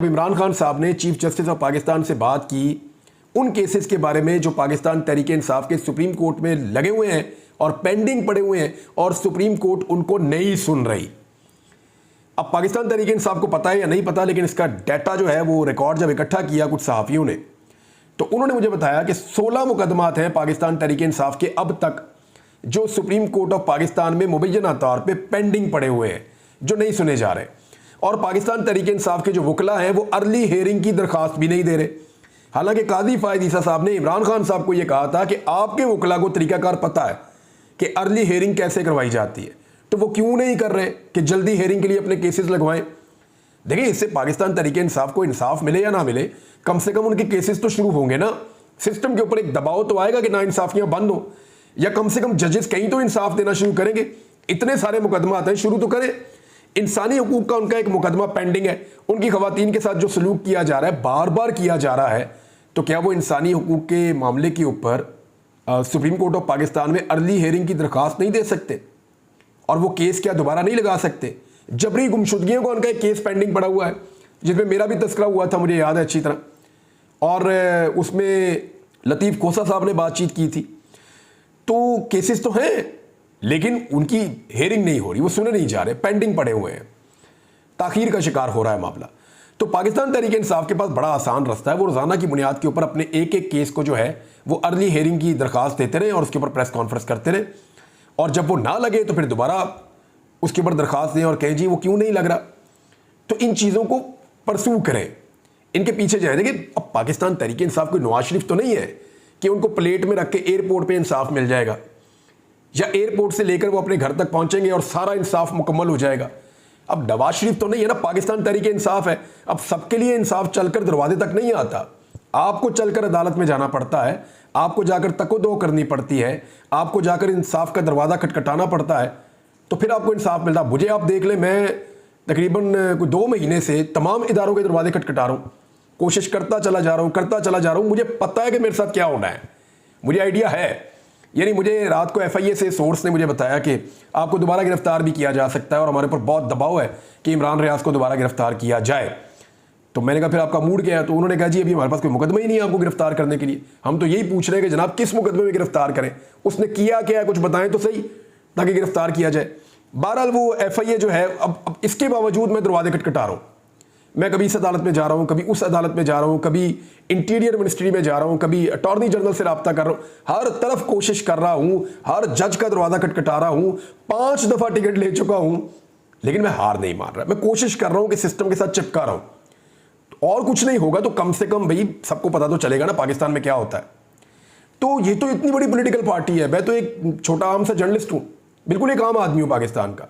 इमरान खान साहब ने chief justice of Pakistan से बात की उन केसेस के बारे में जो पाकिस्तान तहरीक इंसाफ के सुप्रीम कोर्ट में लगे हुए हैं और पेंडिंग पड़े हुए हैं और सुप्रीम कोर्ट उनको नहीं सुन रही। अब पाकिस्तान तहरीक इंसाफ को पता है या नहीं पता, लेकिन इसका डाटा जो है वो रिकॉर्ड जब इकट्ठा किया कुछ सहाफ़ियों ने, तो उन्होंने मुझे बताया कि 16 मुकदमात हैं पाकिस्तान तहरीक इंसाफ के अब तक जो सुप्रीम कोर्ट ऑफ पाकिस्तान में मुबैना तौर पर पेंडिंग पड़े हुए हैं, जो नहीं सुने जा रहे। और पाकिस्तान तहरीक इंसाफ के जो वकला हैं वो अर्ली हेयरिंग की दरखास्त भी नहीं दे रहे। हालांकि काजी फायद ईसा साहब ने इमरान खान साहब को यह कहा था कि आपके वकला को तरीकाकार पता है कि अर्ली हेयरिंग कैसे करवाई जाती है, तो वो क्यों नहीं कर रहे कि जल्दी हेयरिंग के लिए अपने केसेस लगवाएं। देखिए, इससे पाकिस्तान तहरीक इंसाफ को इंसाफ मिले या ना मिले, कम से कम उनके केसेस तो शुरू होंगे ना। सिस्टम के ऊपर एक दबाव तो आएगा कि ना इंसाफियां बंद हो, या कम से कम जजेस कहीं तो इंसाफ देना शुरू करेंगे। इतने सारे मुकदमा आते हैं, शुरू तो करें। इंसानी हुकूक का उनका एक मुकदमा पेंडिंग है, उनकी खवातीन के साथ जो सलूक किया जा रहा है, बार बार किया जा रहा है, तो क्या वो इंसानी हुकूक के मामले के ऊपर सुप्रीम कोर्ट ऑफ पाकिस्तान में अर्ली हेयरिंग की दरखास्त नहीं दे सकते? और वो केस क्या दोबारा नहीं लगा सकते? जबरी गुमशुदगियों का उनका एक केस पेंडिंग पड़ा हुआ है, जिसमें मेरा भी तस्करा हुआ था, मुझे याद है अच्छी तरह, और उसमें लतीफ़ खोसा साहब ने बातचीत की थी। तो केसेस तो हैं, लेकिन उनकी हेयरिंग नहीं हो रही, वो सुने नहीं जा रहे, पेंडिंग पड़े हुए हैं, ताखीर का शिकार हो रहा है मामला। तो पाकिस्तान तहरीक इंसाफ के पास बड़ा आसान रास्ता है, वो रोजाना की बुनियाद के ऊपर अपने एक एक केस को जो है वो अर्ली हेयरिंग की दरखास्त देते रहे और उसके ऊपर प्रेस कॉन्फ्रेंस करते रहे, और जब वो ना लगे तो फिर दोबारा उसके ऊपर दरखास्त दें और कहें जी वो क्यों नहीं लग रहा। तो इन चीज़ों को परसू करें, इनके पीछे जाए। देखिए, अब पाकिस्तान तहरीक इंसाफ कोई नवाज शरीफ तो नहीं है कि उनको प्लेट में रख के एयरपोर्ट पर इंसाफ मिल जाएगा, या एयरपोर्ट से लेकर वो अपने घर तक पहुंचेंगे और सारा इंसाफ मुकम्मल हो जाएगा। अब नवाज शरीफ तो नहीं है ना, पाकिस्तान तहरीक इंसाफ है। अब सबके लिए इंसाफ चलकर दरवाजे तक नहीं आता, आपको चलकर अदालत में जाना पड़ता है, आपको जाकर तको-दो करनी पड़ती है, आपको जाकर इंसाफ का दरवाज़ा खटखटाना पड़ता है, तो फिर आपको इंसाफ मिलता है। मुझे आप देख लें, मैं तकरीबन कोई 2 महीने से तमाम इदारों के दरवाजे खटखटा रहा हूँ, कोशिश करता चला जा रहा हूँ। मुझे पता है कि मेरे साथ क्या होना है, मुझे आइडिया है। यानी मुझे रात को FIA से सोर्स ने मुझे बताया कि आपको दोबारा गिरफ्तार भी किया जा सकता है और हमारे ऊपर बहुत दबाव है कि इमरान रियाज को दोबारा गिरफ्तार किया जाए। तो मैंने कहा फिर आपका मूड क्या है? तो उन्होंने कहा जी अभी हमारे पास कोई मुकदमा ही नहीं है आपको गिरफ्तार करने के लिए, हम तो यही पूछ रहे हैं कि जनाब किस मुकदमे में गिरफ्तार करें, उसने किया क्या है, कुछ बताएं तो सही, ताकि गिरफ्तार किया जाए। बहरहाल वो FIA जो है, अब इसके बावजूद मैं दरवाजे खटखटा रहा हूँ। मैं कभी इस अदालत में जा रहा हूँ, कभी उस अदालत में जा रहा हूँ, कभी इंटीरियर मिनिस्ट्री में जा रहा हूँ, कभी अटॉर्नी जनरल से रब्ता कर रहा हूँ, हर तरफ कोशिश कर रहा हूँ, हर जज का दरवाज़ा खटखटा रहा हूँ, 5 दफ़ा टिकट ले चुका हूँ, लेकिन मैं हार नहीं मान रहा। मैं कोशिश कर रहा हूँ कि सिस्टम के साथ चिपका रहा हूँ। और कुछ नहीं होगा तो कम से कम भाई सबको पता तो चलेगा ना पाकिस्तान में क्या होता है। तो ये तो इतनी बड़ी पॉलिटिकल पार्टी है, मैं तो एक छोटा आम सा जर्नलिस्ट हूँ, बिल्कुल एक आम आदमी हूँ पाकिस्तान का।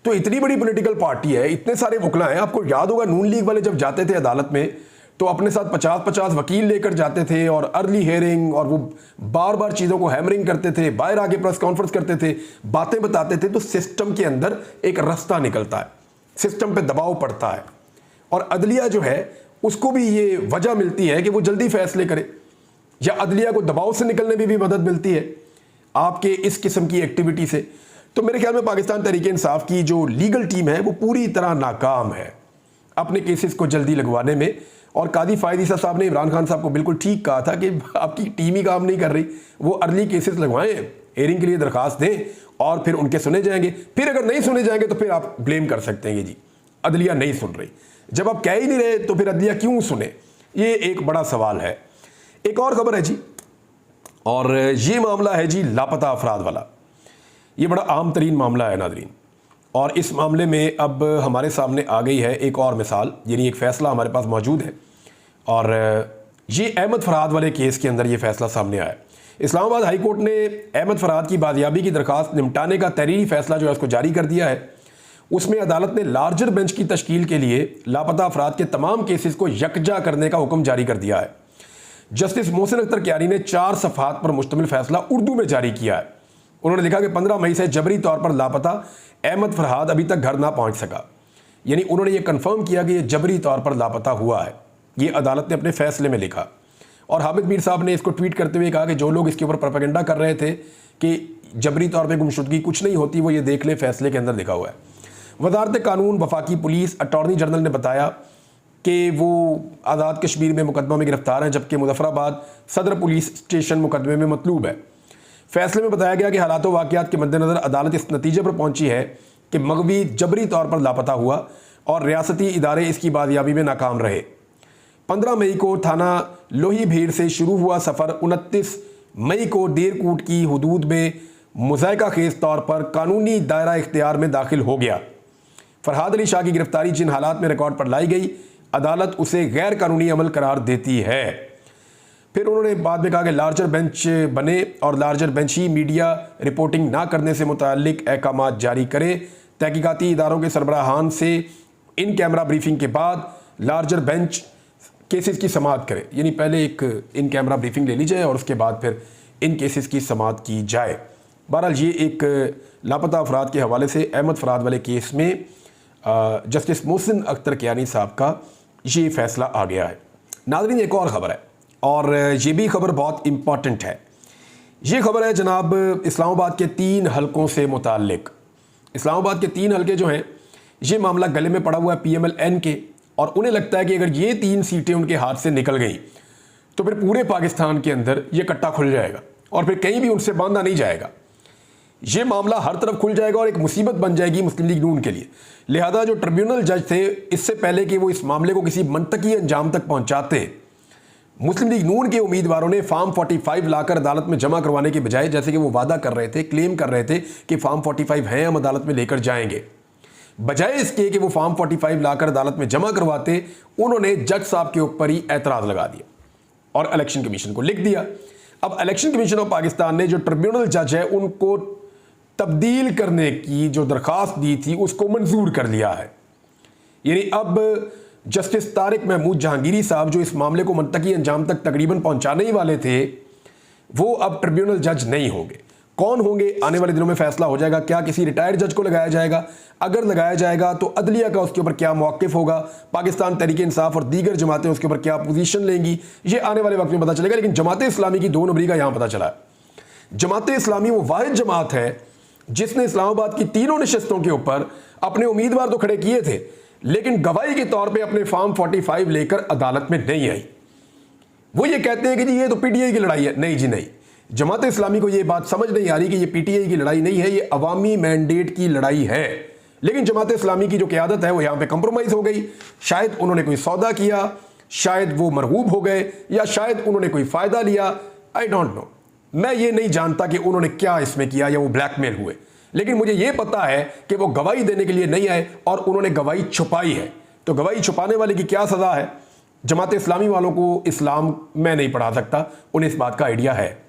तो इतनी बड़ी पॉलिटिकल पार्टी है, इतने सारे वकला हैं। आपको याद होगा नून लीग वाले जब जाते थे अदालत में तो अपने साथ 50-50 वकील लेकर जाते थे और अर्ली हेयरिंग, और वो बार बार चीज़ों को हैमरिंग करते थे, बाहर आके प्रेस कॉन्फ्रेंस करते थे, बातें बताते थे। तो सिस्टम के अंदर एक रास्ता निकलता है, सिस्टम पे दबाव पड़ता है, और अदलिया जो है उसको भी ये वजह मिलती है कि वो जल्दी फैसले करे, या अदलिया को दबाव से निकलने में भी मदद मिलती है आपके इस किस्म की एक्टिविटी से। तो मेरे ख्याल में पाकिस्तान तहरीक इंसाफ की जो लीगल टीम है वो पूरी तरह नाकाम है अपने केसेस को जल्दी लगवाने में। और काजी फायद ईसा साहब ने इमरान खान साहब को बिल्कुल ठीक कहा था कि आपकी टीम ही काम नहीं कर रही, वो अर्ली केसेस लगवाएं, हेयरिंग के लिए दरखास्त दें और फिर उनके सुने जाएंगे। फिर अगर नहीं सुने जाएंगे तो फिर आप ब्लेम कर सकते हैं कि जी अदलिया नहीं सुन रही। जब आप कह ही नहीं रहे तो फिर अदलिया क्यों सुने? ये एक बड़ा सवाल है। एक और खबर है जी, और ये मामला है जी लापता अफराद वाला। ये बड़ा आम तरीन मामला है नादरीन, और इस मामले में अब हमारे सामने आ गई है एक और मिसाल, यानी एक फ़ैसला हमारे पास मौजूद है। और ये अहमद फरहाद वाले केस के अंदर ये फ़ैसला सामने आया। इस्लामाबाद हाई कोर्ट ने अहमद फरहाद की बाजियाबी की दरखास्त निपटाने का तहरीरी फ़ैसला जो है उसको जारी कर दिया है। उसमें अदालत ने लार्जर बेंच की तश्कील के लिए लापता अफराद के तमाम केसेस को यकजा करने का हुक्म जारी कर दिया है। जस्टिस मोहसिन अख्तर क्यारी ने 4 सफ़हात पर मुश्तमिल फ़ैसला उर्दू में जारी किया है। उन्होंने लिखा कि 15 मई से जबरी तौर पर लापता अहमद फरहाद अभी तक घर ना पहुंच सका। यानी उन्होंने ये कंफर्म किया कि ये जबरी तौर पर लापता हुआ है, ये अदालत ने अपने फैसले में लिखा। और हामिद मीर साहब ने इसको ट्वीट करते हुए कहा कि जो लोग इसके ऊपर प्रोपेगेंडा कर रहे थे कि जबरी तौर पर गुमशुदगी कुछ नहीं होती, वो ये देख ले, फैसले के अंदर लिखा हुआ है। वजारत कानून, वफाकी पुलिस, अटॉर्नी जनरल ने बताया कि वो आज़ाद कश्मीर में मुकदमा में गिरफ्तार हैं, जबकि मुजफ्फराबाद सदर पुलिस स्टेशन मुकदमे में मतलूब है। फैसले में बताया गया कि हालात वाक़यात के मद्देनज़र अदालत इस नतीजे पर पहुंची है कि मगवी जबरी तौर पर लापता हुआ और रियासती इदारे इसकी बाजियाबी में नाकाम रहे। 15 मई को थाना लोही भीड़ से शुरू हुआ सफ़र 29 मई को देरकूट की हदूद में मुज़ायका खेज तौर पर कानूनी दायरा इख्तियार में दाखिल हो गया। फरहाद अली शाह की गिरफ्तारी जिन हालात में रिकॉर्ड पर लाई गई, अदालत उसे गैर कानूनी अमल करार देती है। फिर उन्होंने बाद में कहा कि लार्जर बेंच बने और लार्जर बेंच ही मीडिया रिपोर्टिंग ना करने से मुताल्लिक अहकाम जारी करे। तहकीकाती इदारों के सरबराहान से इन कैमरा ब्रीफिंग के बाद लार्जर बेंच केसेस की समाअत करे, यानी पहले एक इन कैमरा ब्रीफिंग ले ली जाए और उसके बाद फिर इन केसेस की समाअत की जाए। बहरहाल ये एक लापता अफराद के हवाले से अहमद फराद वाले केस में जस्टिस मोहसिन अख्तर कियानी साहब का ये फैसला आ गया है। नाज़रीन, एक और ख़बर है और ये भी खबर बहुत इम्पॉर्टेंट है। ये खबर है जनाब इस्लामाबाद के 3 हलकों से मुताल्लिक। इस्लामाबाद के 3 हलके जो हैं, ये मामला गले में पड़ा हुआ है PMLN के, और उन्हें लगता है कि अगर ये 3 सीटें उनके हाथ से निकल गई तो फिर पूरे पाकिस्तान के अंदर ये कट्टा खुल जाएगा और फिर कहीं भी उनसे बांधा नहीं जाएगा। ये मामला हर तरफ खुल जाएगा और एक मुसीबत बन जाएगी मुस्लिम लीग नून के लिए। लिहाजा जो ट्रिब्यूनल जज थे, इससे पहले कि वो इस मामले को किसी मंतकी अंजाम तक पहुंचाते, मुस्लिम लीग नून के उम्मीदवारों ने फॉर्म 45 लाकर अदालत में जमा करवाने के बजाय, जैसे कि वो वादा कर रहे थे, क्लेम कर रहे थे कि फॉर्म 45 हैं, हम अदालत में लेकर जाएंगे, बजाय इसके कि वो फॉर्म 45 लाकर अदालत में जमा करवाते, उन्होंने जज साहब के ऊपर ही एतराज लगा दिया और इलेक्शन कमीशन को लिख दिया। अब इलेक्शन कमीशन ऑफ पाकिस्तान ने जो ट्रिब्यूनल जज है उनको तब्दील करने की जो दरखास्त दी थी उसको मंजूर कर लिया है। यानी अब जस्टिस तारिक महमूद जहांगीरी साहब जो इस मामले को मंतकी अंजाम तक तकरीबन पहुंचाने ही वाले थे, वो अब ट्रिब्यूनल जज नहीं होंगे। कौन होंगे, आने वाले दिनों में फैसला हो जाएगा। क्या किसी रिटायर्ड जज को लगाया जाएगा? अगर लगाया जाएगा तो अदलिया का उसके ऊपर क्या मौक़िफ़ होगा, पाकिस्तान तहरीक इंसाफ और दीगर जमातें उसके ऊपर क्या पोजीशन लेंगी, ये आने वाले वक्त में पता चलेगा। लेकिन जमात इस्लामी की 2 नंबरी का यहाँ पता चला है। जमात इस्लामी वो वाहिद जमात है जिसने इस्लामाबाद की 3 नशिस्तों के ऊपर अपने उम्मीदवार तो खड़े किए थे, लेकिन गवाही के तौर पर अपने फॉर्म 45 लेकर अदालत में नहीं आई। वो ये कहते हैं कि जी ये तो PTI की लड़ाई है। नहीं जी नहीं, जमात इस्लामी को ये बात समझ नहीं आ रही कि ये PTI की लड़ाई नहीं है, ये अवामी मैंडेट की लड़ाई है। लेकिन जमात इस्लामी की जो क़यादत है वो यहाँ पे कंप्रोमाइज़ हो गई। शायद उन्होंने कोई सौदा किया, शायद वो मरगूब हो गए, या शायद उन्होंने कोई फ़ायदा लिया। आई डोंट नो, मैं ये नहीं जानता कि उन्होंने क्या इसमें किया या वो ब्लैकमेल हुए। लेकिन मुझे ये पता है कि वो गवाही देने के लिए नहीं आए और उन्होंने गवाही छुपाई है। तो गवाही छुपाने वाले की क्या सज़ा है? जमात इस्लामी वालों को इस्लाम मैं नहीं पढ़ा सकता, उन्हें इस बात का आइडिया है।